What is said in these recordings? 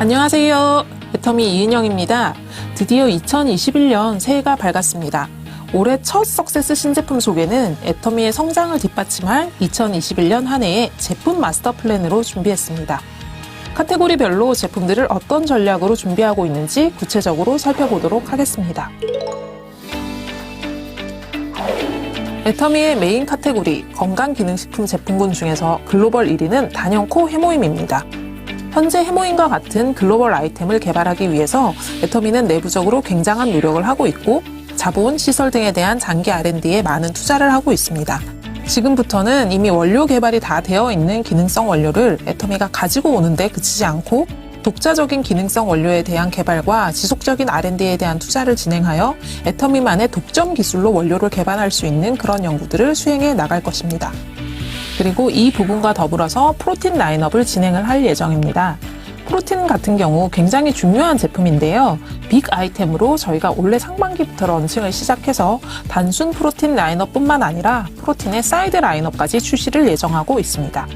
안녕하세요. 애터미 이은영입니다. 드디어 2021년 새해가 밝았습니다. 올해 첫 석세스 신제품 소개는 애터미의 성장을 뒷받침할 2021년 한 해의 제품 마스터 플랜으로 준비했습니다. 카테고리별로 제품들을 어떤 전략으로 준비하고 있는지 구체적으로 살펴보도록 하겠습니다. 애터미의 메인 카테고리 건강기능식품 제품군 중에서 글로벌 1위는 단연코 해모임입니다. 현재 해모임과 같은 글로벌 아이템을 개발하기 위해서 애터미는 내부적으로 굉장한 노력을 하고 있고 자본, 시설 등에 대한 장기 R&D에 많은 투자를 하고 있습니다. 지금부터는 이미 원료 개발이 다 되어 있는 기능성 원료를 애터미가 가지고 오는데 그치지 않고 독자적인 기능성 원료에 대한 개발과 지속적인 R&D에 대한 투자를 진행하여 애터미만의 독점 기술로 원료를 개발할 수 있는 그런 연구들을 수행해 나갈 것입니다. 그리고 이 부분과 더불어서 프로틴 라인업을 진행을 할 예정입니다. 프로틴 같은 경우 굉장히 중요한 제품인데요. 빅 아이템으로 저희가 올해 상반기부터 런칭을 시작해서 단순 프로틴 라인업뿐만 아니라 프로틴의 사이드 라인업까지 출시를 예정하고 있습니다.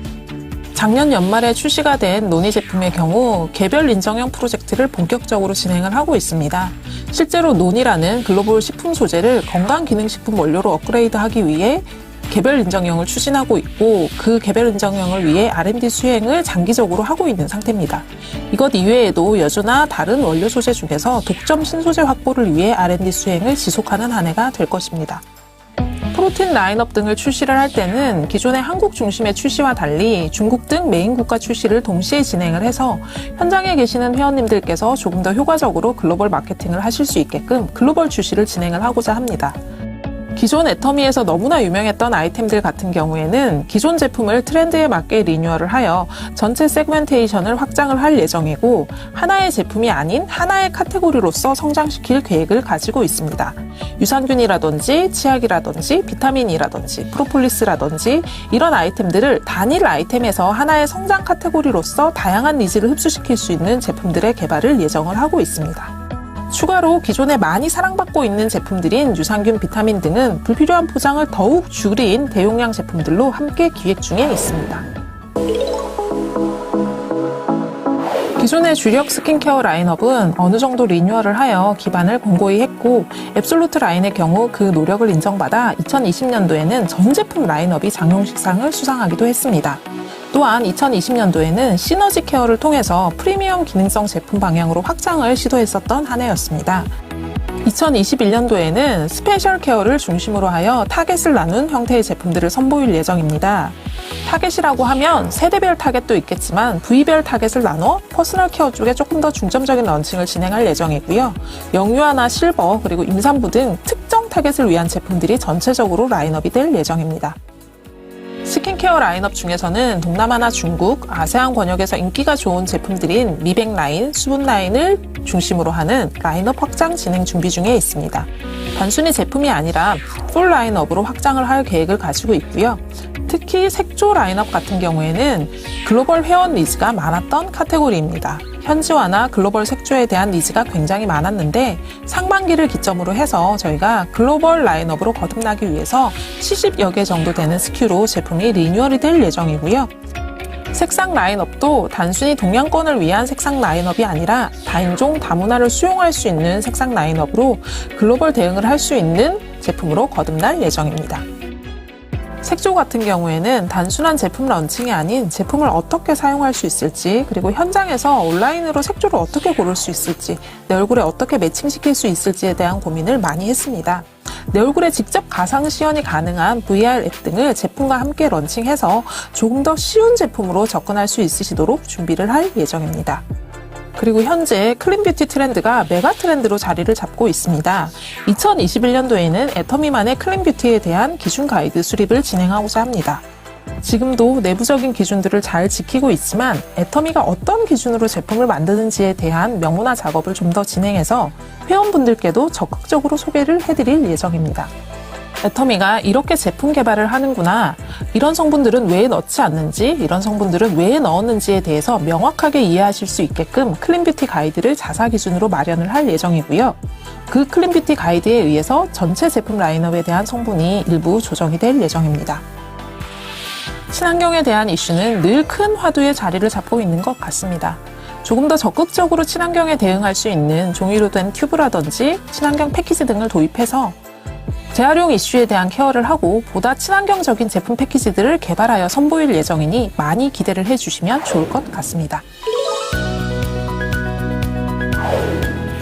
작년 연말에 출시가 된 노니 제품의 경우 개별 인정형 프로젝트를 본격적으로 진행을 하고 있습니다. 실제로 노니라는 글로벌 식품 소재를 건강기능식품 원료로 업그레이드하기 위해 개별 인정형을 추진하고 있고 그 개별 인정형을 위해 R&D 수행을 장기적으로 하고 있는 상태입니다. 이것 이외에도 여주나 다른 원료 소재 중에서 독점 신소재 확보를 위해 R&D 수행을 지속하는 한 해가 될 것입니다. 프로틴 라인업 등을 출시를 할 때는 기존의 한국 중심의 출시와 달리 중국 등 메인 국가 출시를 동시에 진행을 해서 현장에 계시는 회원님들께서 조금 더 효과적으로 글로벌 마케팅을 하실 수 있게끔 글로벌 출시를 진행을 하고자 합니다. 기존 애터미에서 너무나 유명했던 아이템들 같은 경우에는 기존 제품을 트렌드에 맞게 리뉴얼을 하여 전체 세그멘테이션을 확장을 할 예정이고 하나의 제품이 아닌 하나의 카테고리로서 성장시킬 계획을 가지고 있습니다. 유산균이라든지 치약이라든지 비타민이라든지 프로폴리스라든지 이런 아이템들을 단일 아이템에서 하나의 성장 카테고리로서 다양한 니즈를 흡수시킬 수 있는 제품들의 개발을 예정을 하고 있습니다. 추가로 기존에 많이 사랑받고 있는 제품들인 유산균, 비타민 등은 불필요한 포장을 더욱 줄인 대용량 제품들로 함께 기획 중에 있습니다. 기존의 주력 스킨케어 라인업은 어느 정도 리뉴얼을 하여 기반을 공고히 했고 앱솔루트 라인의 경우 그 노력을 인정받아 2020년도에는 전 제품 라인업이 장용식상을 수상하기도 했습니다. 또한 2020년도에는 시너지 케어를 통해서 프리미엄 기능성 제품 방향으로 확장을 시도했었던 한 해였습니다. 2021년도에는 스페셜 케어를 중심으로 하여 타겟을 나눈 형태의 제품들을 선보일 예정입니다. 타겟이라고 하면 세대별 타겟도 있겠지만 부위별 타겟을 나눠 퍼스널 케어 쪽에 조금 더 중점적인 런칭을 진행할 예정이고요. 영유아나 실버 그리고 임산부 등 특정 타겟을 위한 제품들이 전체적으로 라인업이 될 예정입니다. 스킨케어 라인업 중에서는 동남아나 중국, 아세안 권역에서 인기가 좋은 제품들인 미백 라인, 수분 라인을 중심으로 하는 라인업 확장 진행 준비 중에 있습니다. 단순히 제품이 아니라 풀 라인업으로 확장을 할 계획을 가지고 있고요. 특히 색조 라인업 같은 경우에는 글로벌 회원 니즈가 많았던 카테고리입니다. 현지화나 글로벌 색조에 대한 니즈가 굉장히 많았는데 상반기를 기점으로 해서 저희가 글로벌 라인업으로 거듭나기 위해서 70여 개 정도 되는 SKU로 제품이 리뉴얼이 될 예정이고요. 색상 라인업도 단순히 동양권을 위한 색상 라인업이 아니라 다인종 다문화를 수용할 수 있는 색상 라인업으로 글로벌 대응을 할 수 있는 제품으로 거듭날 예정입니다. 색조 같은 경우에는 단순한 제품 런칭이 아닌 제품을 어떻게 사용할 수 있을지 그리고 현장에서 온라인으로 색조를 어떻게 고를 수 있을지 내 얼굴에 어떻게 매칭시킬 수 있을지에 대한 고민을 많이 했습니다. 내 얼굴에 직접 가상 시연이 가능한 VR 앱 등을 제품과 함께 런칭해서 조금 더 쉬운 제품으로 접근할 수 있으시도록 준비를 할 예정입니다. 그리고 현재 클린뷰티 트렌드가 메가 트렌드로 자리를 잡고 있습니다. 2021년도에는 애터미만의 클린뷰티에 대한 기준 가이드 수립을 진행하고자 합니다. 지금도 내부적인 기준들을 잘 지키고 있지만 애터미가 어떤 기준으로 제품을 만드는지에 대한 명문화 작업을 좀 더 진행해서 회원분들께도 적극적으로 소개를 해드릴 예정입니다. 애터미가 이렇게 제품 개발을 하는구나, 이런 성분들은 왜 넣지 않는지, 이런 성분들은 왜 넣었는지에 대해서 명확하게 이해하실 수 있게끔 클린뷰티 가이드를 자사 기준으로 마련을 할 예정이고요. 그 클린뷰티 가이드에 의해서 전체 제품 라인업에 대한 성분이 일부 조정이 될 예정입니다. 친환경에 대한 이슈는 늘 큰 화두의 자리를 잡고 있는 것 같습니다. 조금 더 적극적으로 친환경에 대응할 수 있는 종이로 된 튜브라든지 친환경 패키지 등을 도입해서 재활용 이슈에 대한 케어를 하고 보다 친환경적인 제품 패키지들을 개발하여 선보일 예정이니 많이 기대를 해주시면 좋을 것 같습니다.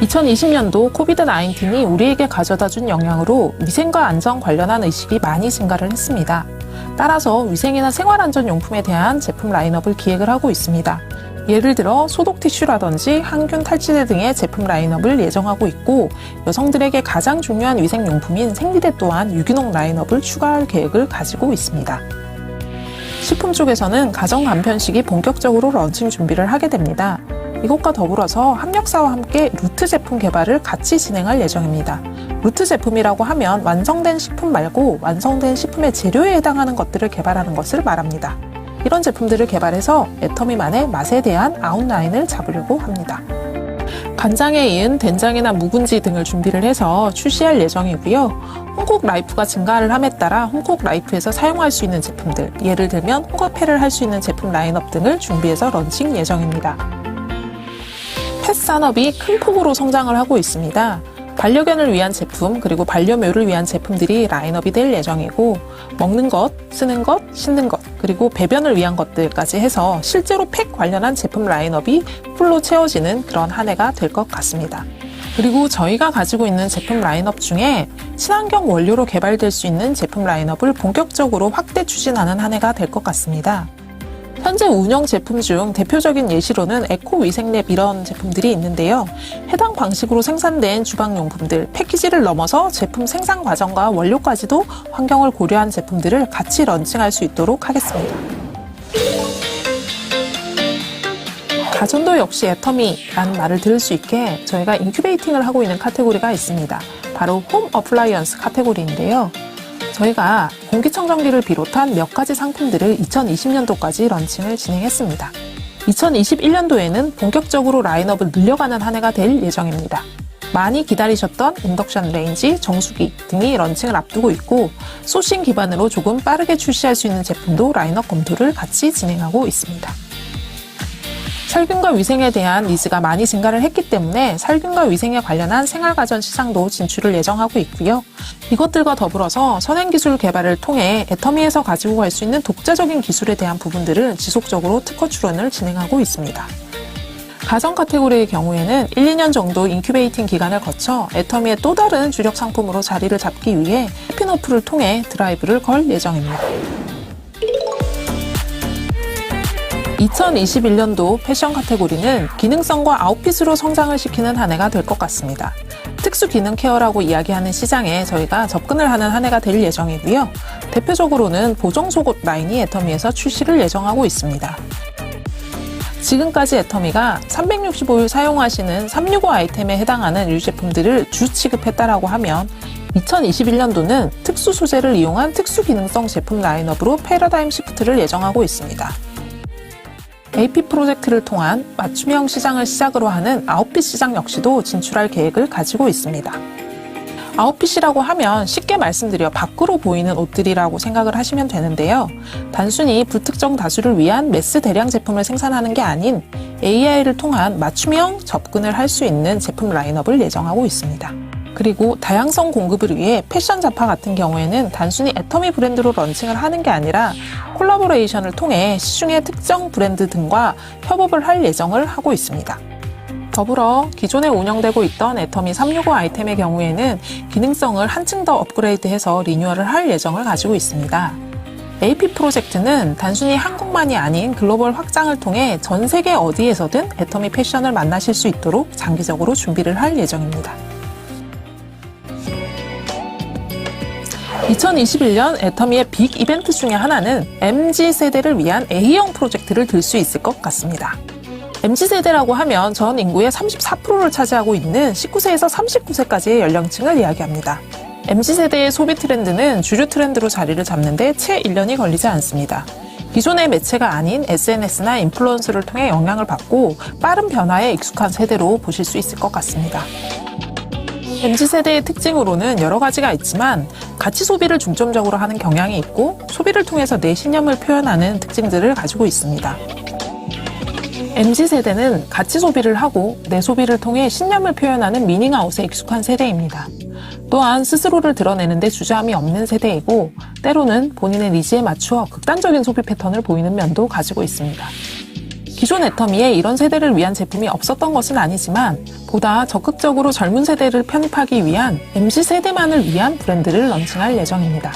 2020년도 코비드-19이 우리에게 가져다준 영향으로 위생과 안전 관련한 의식이 많이 증가를 했습니다. 따라서 위생이나 생활안전용품에 대한 제품 라인업을 기획을 하고 있습니다. 예를 들어 소독 티슈라든지 항균 탈취제 등의 제품 라인업을 예정하고 있고, 여성들에게 가장 중요한 위생용품인 생리대 또한 유기농 라인업을 추가할 계획을 가지고 있습니다. 식품 쪽에서는 가정 간편식이 본격적으로 런칭 준비를 하게 됩니다. 이것과 더불어서 합력사와 함께 루트 제품 개발을 같이 진행할 예정입니다. 루트 제품이라고 하면 완성된 식품 말고 완성된 식품의 재료에 해당하는 것들을 개발하는 것을 말합니다. 이런 제품들을 개발해서 애터미만의 맛에 대한 아웃라인을 잡으려고 합니다. 간장에 이은 된장이나 묵은지 등을 준비를 해서 출시할 예정이고요. 홈콕 라이프가 증가를 함에 따라 홈콕 라이프에서 사용할 수 있는 제품들, 예를 들면 홈카페를 할 수 있는 제품 라인업 등을 준비해서 런칭 예정입니다. 펫 산업이 큰 폭으로 성장을 하고 있습니다. 반려견을 위한 제품, 그리고 반려묘를 위한 제품들이 라인업이 될 예정이고, 먹는 것, 쓰는 것, 씻는 것, 그리고 배변을 위한 것들까지 해서 실제로 펫 관련한 제품 라인업이 풀로 채워지는 그런 한 해가 될 것 같습니다. 그리고 저희가 가지고 있는 제품 라인업 중에 친환경 원료로 개발될 수 있는 제품 라인업을 본격적으로 확대 추진하는 한 해가 될 것 같습니다. 현재 운영 제품 중 대표적인 예시로는 에코위생랩 이런 제품들이 있는데요. 해당 방식으로 생산된 주방용품들, 패키지를 넘어서 제품 생산 과정과 원료까지도 환경을 고려한 제품들을 같이 런칭할 수 있도록 하겠습니다. 가전도 역시 애터미라는 말을 들을 수 있게 저희가 인큐베이팅을 하고 있는 카테고리가 있습니다. 바로 홈 어플라이언스 카테고리인데요. 저희가 공기청정기를 비롯한 몇 가지 상품들을 2020년도까지 런칭을 진행했습니다. 2021년도에는 본격적으로 라인업을 늘려가는 한 해가 될 예정입니다. 많이 기다리셨던 인덕션 레인지, 정수기 등이 런칭을 앞두고 있고, 소싱 기반으로 조금 빠르게 출시할 수 있는 제품도 라인업 검토를 같이 진행하고 있습니다. 살균과 위생에 대한 니즈가 많이 증가를 했기 때문에 살균과 위생에 관련한 생활가전 시장도 진출을 예정하고 있고요. 이것들과 더불어서 선행기술 개발을 통해 애터미에서 가지고 갈 수 있는 독자적인 기술에 대한 부분들을 지속적으로 특허 출원을 진행하고 있습니다. 가전 카테고리의 경우에는 1, 2년 정도 인큐베이팅 기간을 거쳐 애터미의 또 다른 주력 상품으로 자리를 잡기 위해 스핀오프를 통해 드라이브를 걸 예정입니다. 2021년도 패션 카테고리는 기능성과 아웃핏으로 성장을 시키는 한 해가 될 것 같습니다. 특수 기능 케어라고 이야기하는 시장에 저희가 접근을 하는 한 해가 될 예정이고요. 대표적으로는 보정 속옷 라인이 애터미에서 출시를 예정하고 있습니다. 지금까지 애터미가 365일 사용하시는 365 아이템에 해당하는 유제품들을 주 취급했다라고 하면 2021년도는 특수 소재를 이용한 특수 기능성 제품 라인업으로 패러다임 시프트를 예정하고 있습니다. AP 프로젝트를 통한 맞춤형 시장을 시작으로 하는 아웃핏 시장 역시도 진출할 계획을 가지고 있습니다. 아웃핏이라고 하면 쉽게 말씀드려 밖으로 보이는 옷들이라고 생각을 하시면 되는데요. 단순히 불특정 다수를 위한 매스 대량 제품을 생산하는 게 아닌 AI를 통한 맞춤형 접근을 할 수 있는 제품 라인업을 예정하고 있습니다. 그리고 다양성 공급을 위해 패션 잡화 같은 경우에는 단순히 애터미 브랜드로 런칭을 하는 게 아니라 콜라보레이션을 통해 시중의 특정 브랜드 등과 협업을 할 예정을 하고 있습니다. 더불어 기존에 운영되고 있던 애터미 365 아이템의 경우에는 기능성을 한층 더 업그레이드해서 리뉴얼을 할 예정을 가지고 있습니다. AP 프로젝트는 단순히 한국만이 아닌 글로벌 확장을 통해 전 세계 어디에서든 애터미 패션을 만나실 수 있도록 장기적으로 준비를 할 예정입니다. 2021년 애터미의 빅 이벤트 중에 하나는 MZ세대를 위한 A형 프로젝트를 들 수 있을 것 같습니다. MZ세대라고 하면 전 인구의 34%를 차지하고 있는 19세에서 39세까지의 연령층을 이야기합니다. MZ세대의 소비 트렌드는 주류 트렌드로 자리를 잡는데 채 1년이 걸리지 않습니다. 기존의 매체가 아닌 SNS나 인플루언서를 통해 영향을 받고 빠른 변화에 익숙한 세대로 보실 수 있을 것 같습니다. MZ세대의 특징으로는 여러 가지가 있지만 가치 소비를 중점적으로 하는 경향이 있고 소비를 통해서 내 신념을 표현하는 특징들을 가지고 있습니다. MZ세대는 가치 소비를 하고 내 소비를 통해 신념을 표현하는 미닝아웃에 익숙한 세대입니다. 또한 스스로를 드러내는 데 주저함이 없는 세대이고 때로는 본인의 니즈에 맞추어 극단적인 소비 패턴을 보이는 면도 가지고 있습니다. 기존 애터미에 이런 세대를 위한 제품이 없었던 것은 아니지만 보다 적극적으로 젊은 세대를 편입하기 위한 MZ세대만을 위한 브랜드를 런칭할 예정입니다.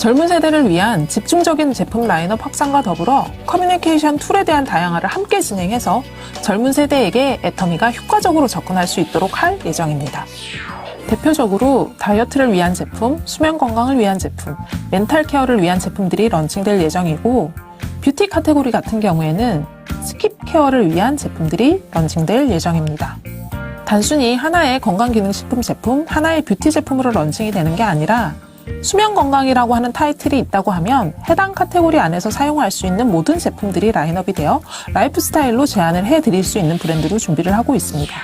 젊은 세대를 위한 집중적인 제품 라인업 확산과 더불어 커뮤니케이션 툴에 대한 다양화를 함께 진행해서 젊은 세대에게 애터미가 효과적으로 접근할 수 있도록 할 예정입니다. 대표적으로 다이어트를 위한 제품, 수면 건강을 위한 제품, 멘탈 케어를 위한 제품들이 런칭될 예정이고 뷰티 카테고리 같은 경우에는 스킵 케어를 위한 제품들이 런칭될 예정입니다. 단순히 하나의 건강기능식품 제품, 하나의 뷰티 제품으로 런칭이 되는 게 아니라 수면 건강이라고 하는 타이틀이 있다고 하면 해당 카테고리 안에서 사용할 수 있는 모든 제품들이 라인업이 되어 라이프 스타일로 제안을 해드릴 수 있는 브랜드로 준비를 하고 있습니다.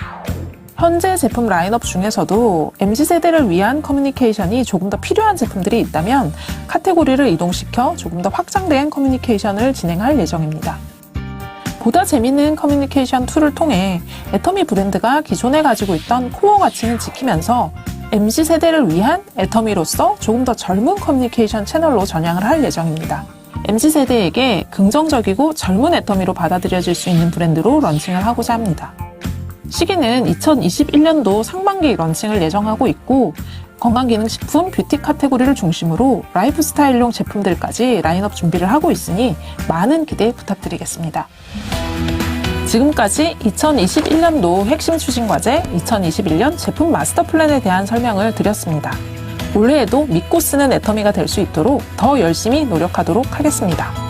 현재 제품 라인업 중에서도 MZ세대를 위한 커뮤니케이션이 조금 더 필요한 제품들이 있다면 카테고리를 이동시켜 조금 더 확장된 커뮤니케이션을 진행할 예정입니다. 보다 재미있는 커뮤니케이션 툴을 통해 애터미 브랜드가 기존에 가지고 있던 코어 가치는 지키면서 MZ세대를 위한 애터미로서 조금 더 젊은 커뮤니케이션 채널로 전향을 할 예정입니다. MZ세대에게 긍정적이고 젊은 애터미로 받아들여질 수 있는 브랜드로 런칭을 하고자 합니다. 시기는 2021년도 상반기 런칭을 예정하고 있고 건강기능식품, 뷰티 카테고리를 중심으로 라이프 스타일용 제품들까지 라인업 준비를 하고 있으니 많은 기대 부탁드리겠습니다. 지금까지 2021년도 핵심 추진과제 2021년 제품 마스터 플랜에 대한 설명을 드렸습니다. 올해에도 믿고 쓰는 애터미가 될 수 있도록 더 열심히 노력하도록 하겠습니다.